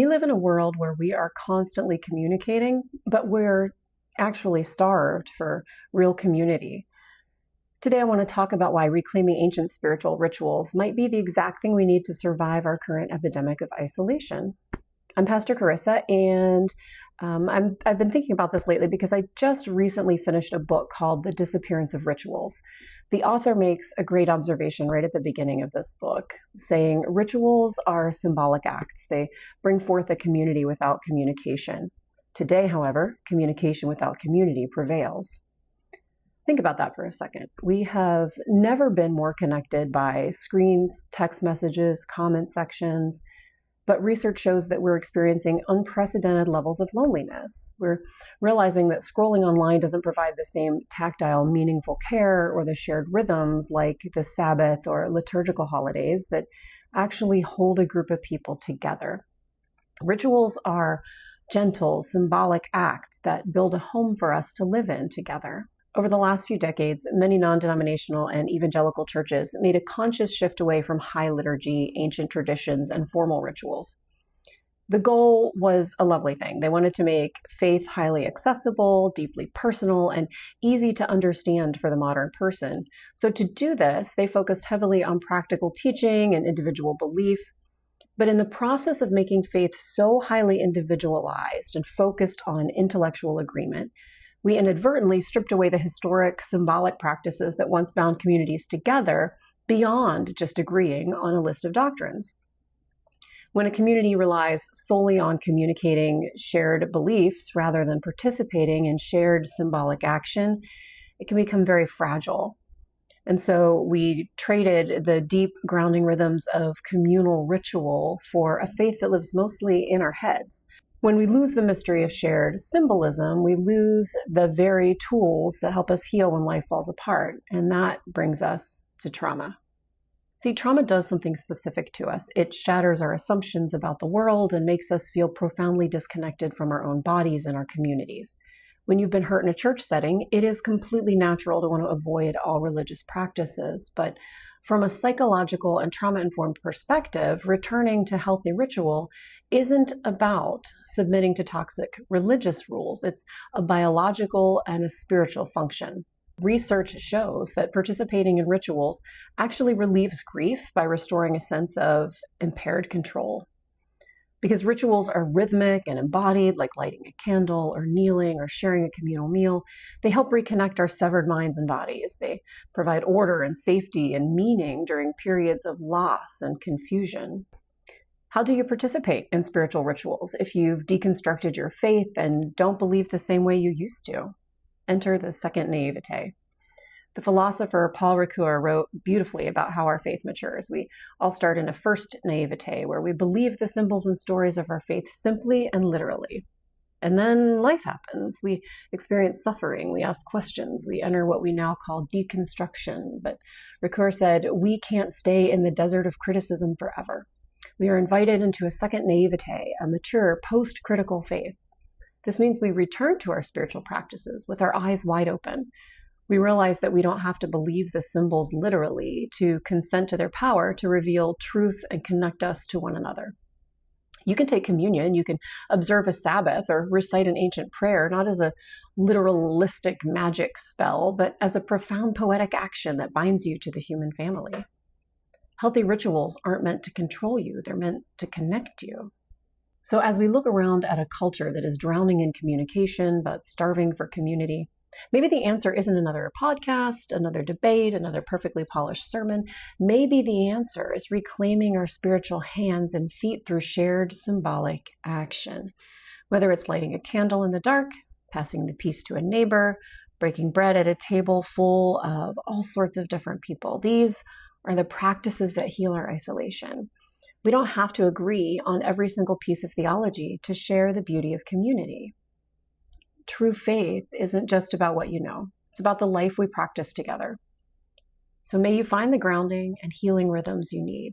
We live in a world where we are constantly communicating, but we're actually starved for real community. Today, I want to talk about why reclaiming ancient spiritual rituals might be the exact thing we need to survive our current epidemic of isolation. I'm Pastor Carissa, and I've been thinking about this lately because I just recently finished a book called The Disappearance of Rituals. The author makes a great observation right at the beginning of this book, saying rituals are symbolic acts. They bring forth a community without communication. Today, however, communication without community prevails. Think about that for a second. We have never been more connected by screens, text messages, comment sections, but research shows that we're experiencing unprecedented levels of loneliness. We're realizing that scrolling online doesn't provide the same tactile, meaningful care or the shared rhythms like the Sabbath or liturgical holidays that actually hold a group of people together. Rituals are gentle, symbolic acts that build a home for us to live in together. Over the last few decades, many non-denominational and evangelical churches made a conscious shift away from high liturgy, ancient traditions, and formal rituals. The goal was a lovely thing. They wanted to make faith highly accessible, deeply personal, and easy to understand for the modern person. So to do this, they focused heavily on practical teaching and individual belief. But in the process of making faith so highly individualized and focused on intellectual agreement, we inadvertently stripped away the historic symbolic practices that once bound communities together beyond just agreeing on a list of doctrines. When a community relies solely on communicating shared beliefs rather than participating in shared symbolic action, it can become very fragile. And so we traded the deep grounding rhythms of communal ritual for a faith that lives mostly in our heads. When we lose the mystery of shared symbolism, we lose the very tools that help us heal when life falls apart, and that brings us to trauma. See, trauma does something specific to us. It shatters our assumptions about the world and makes us feel profoundly disconnected from our own bodies and our communities. When you've been hurt in a church setting, it is completely natural to want to avoid all religious practices, but from a psychological and trauma-informed perspective, returning to healthy ritual isn't about submitting to toxic religious rules. It's a biological and a spiritual function. Research shows that participating in rituals actually relieves grief by restoring a sense of impaired control. Because rituals are rhythmic and embodied, like lighting a candle or kneeling or sharing a communal meal, they help reconnect our severed minds and bodies. They provide order and safety and meaning during periods of loss and confusion. How do you participate in spiritual rituals if you've deconstructed your faith and don't believe the same way you used to? Enter the second naivete. The philosopher Paul Ricoeur wrote beautifully about how our faith matures. We all start in a first naivete, where we believe the symbols and stories of our faith simply and literally. And then life happens. We experience suffering. We ask questions. We enter what we now call deconstruction. But Ricoeur said, we can't stay in the desert of criticism forever. We are invited into a second naivete, a mature, post-critical faith. This means we return to our spiritual practices with our eyes wide open. We realize that we don't have to believe the symbols literally to consent to their power to reveal truth and connect us to one another. You can take communion, you can observe a Sabbath or recite an ancient prayer, not as a literalistic magic spell, but as a profound poetic action that binds you to the human family. Healthy rituals aren't meant to control you, they're meant to connect you. So as we look around at a culture that is drowning in communication but starving for community, maybe the answer isn't another podcast, another debate, another perfectly polished sermon. Maybe the answer is reclaiming our spiritual hands and feet through shared symbolic action. Whether it's lighting a candle in the dark, passing the peace to a neighbor, breaking bread at a table full of all sorts of different people. These are the practices that heal our isolation. We don't have to agree on every single piece of theology to share the beauty of community. True faith isn't just about what you know. It's about the life we practice together. So may you find the grounding and healing rhythms you need.